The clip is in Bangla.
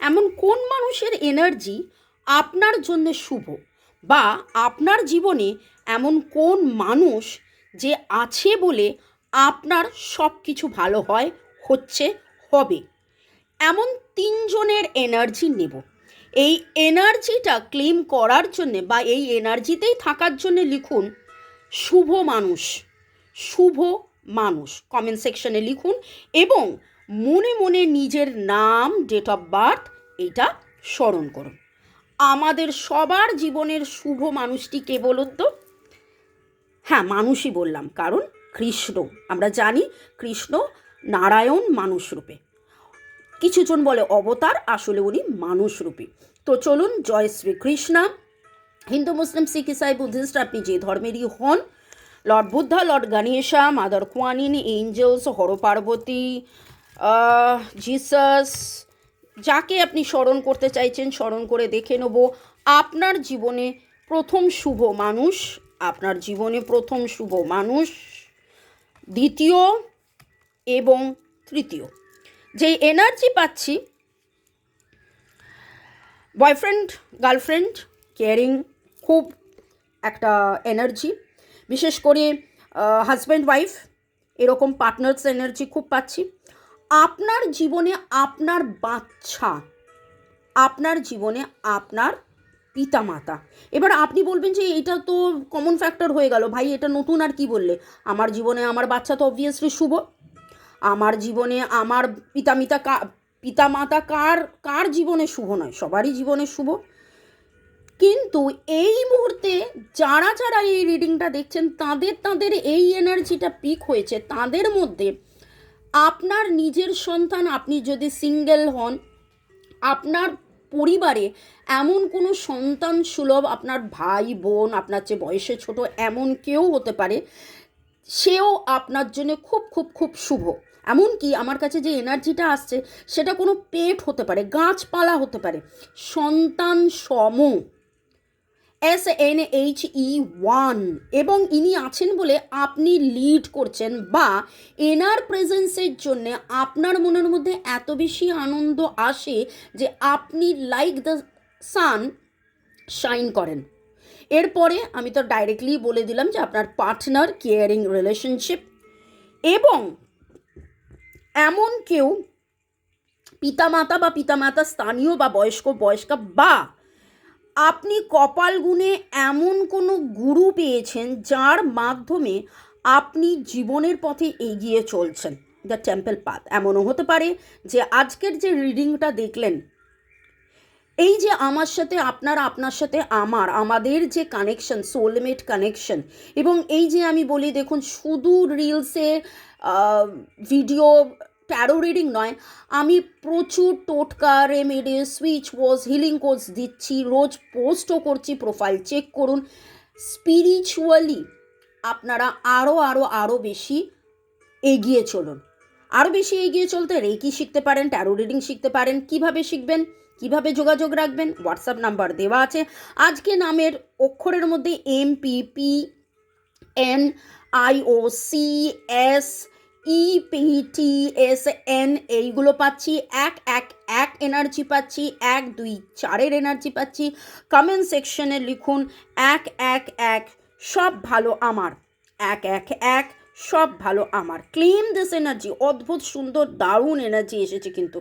এমন কোন মানুষের এনার্জি আপনার জন্য শুভ, বা আপনার জীবনে এমন কোন মানুষ যে আছে বলে আপনার সব কিছু ভালো হয়, হচ্ছে, হবে, এমন তিনজনের এনার্জি নেব। এই এনার্জিটা ক্লেম করার জন্যে বা এই এনার্জিতেই থাকার জন্যে লিখুন শুভ মানুষ। শুভ মানুষ কমেন্ট সেকশনে লিখুন এবং মনে মনে নিজের নাম, ডেট অফ বার্থ এটা স্মরণ করুন। আমাদের সবার জীবনের শুভ মানুষটি কে বলুন তো? হ্যাঁ, মানুষই বললাম, কারণ কৃষ্ণ। আমরা জানি কৃষ্ণ নারায়ণ মানুষ রূপে, কিছুজন বলে অবতার, আসলে উনি মানুষ রূপী। তো চলুন, জয় শ্রীকৃষ্ণ। হিন্দু, মুসলিম, শিখ, ইসাই, বুদ্ধিস্ট, আপনি যে ধর্মেরই হন, Lord Buddha, Lord Ganesha, mother Quan Yin, angels, Har Parvati, Jesus, যাকে আপনি স্মরণ করতে চাইছেন স্মরণ করে দেখে নেব আপনার জীবনে প্রথম শুভ মানুষ, আপনার জীবনে প্রথম শুভ মানুষ, দ্বিতীয় এবং তৃতীয়। যেই এনার্জি পাচ্ছি, বয়ফ্রেন্ড, গার্লফ্রেন্ড, কেয়ারিং, খুব একটা এনার্জি, বিশেষ করে হাজব্যান্ড ওয়াইফ, এরকম পার্টনার্স এনার্জি খুব পাচ্ছি। আপনার জীবনে আপনার বাচ্চা, আপনার জীবনে আপনার পিতামাতা। এবার আপনি বলবেন যে এটা তো কমন ফ্যাক্টর হয়ে গেল ভাই, এটা নতুন আর কি বললে। আমার জীবনে আমার বাচ্চা তো অবভিয়াসলি শুভ। আমার জীবনে আমার পিতামাতা কার কার জীবনে শুভ নয়? সবারই জীবনে শুভ। কিন্তু এই মুহূর্তে যারা যারা এই রিডিংটা দেখছেন, তাদের এই এনার্জিটা পিক হয়েছে, তাদের মধ্যে আপনার নিজের সন্তান, আপনি যদি সিঙ্গেল হন, আপনার পরিবারে এমন কোনো সন্তান সুলভ, আপনার ভাই বোন, আপনার চেয়ে বয়সে ছোট এমন কেউ হতে পারে, সেও আপনার জন্য খুব খুব খুব শুভ। এমনকি আমার কাছে যে এনার্জিটা আসছে সেটা কোনো পেট হতে পারে, গাছপালা হতে পারে, সন্তান সম, SNHE1, এবং ইনি আছেন বলে আপনি লিড করছেন, বা এনার প্রেজেন্সের জন্য আপনার মনের মধ্যে এত বেশি আনন্দ আসে যে আপনি লাইক দ্য সান শাইন করেন। এরপরে আমি তো ডাইরেক্টলি বলে দিলাম যে আপনার পার্টনার, কেয়ারিং রিলেশনশিপ, এবং এমন কেউ পিতামাতা বা পিতামাতা স্থানীয় বা বয়স্কা, বা আপনি কপাল গুণে এমন কোনো গুরু পেয়েছেন যার মাধ্যমে আপনি জীবনের পথে এগিয়ে চলছেন, দ্য টেম্পল পাথ। এমনও হতে পারে যে আজকের যে রিডিংটা দেখলেন, এই যে আমার সাথে আপনার সাথে আমাদের যে কানেকশন, সোলমেট কানেকশন, এবং এই যে আমি বলি দেখুন, শুধু রিলসে ভিডিও ট্যারো রিডিং নয়, আমি প্রচুর টোটকা, রেমেডি, সুইচ ওয়ার্ডস, হিলিং কোর্স দিচ্ছি, রোজ পোস্টও করছি, প্রোফাইল চেক করুন। স্পিরিচুয়ালি আপনারা আরও বেশি এগিয়ে চলুন। আরও বেশি এগিয়ে চলতে রেকি শিখতে পারেন, ট্যারো রিডিং শিখতে পারেন। কিভাবে শিখবেন, কিভাবে যোগাযোগ রাখবেন, হোয়াটসঅ্যাপ নাম্বার দেওয়া আছে। আজকে নামের অক্ষরের মধ্যে MPPNIOCSEPTSN এইগুলো পাচ্ছি, এক এনার্জি পাচ্ছি, 1 2 4 এনার্জি পাচ্ছি। কমেন্ট সেকশনে লিখুন 1 সব ভালো আমার, 1 সব ভালো আমার। Claim this energy. অদ্ভুত সুন্দর দারুণ এনার্জি এসেছে কিন্তু।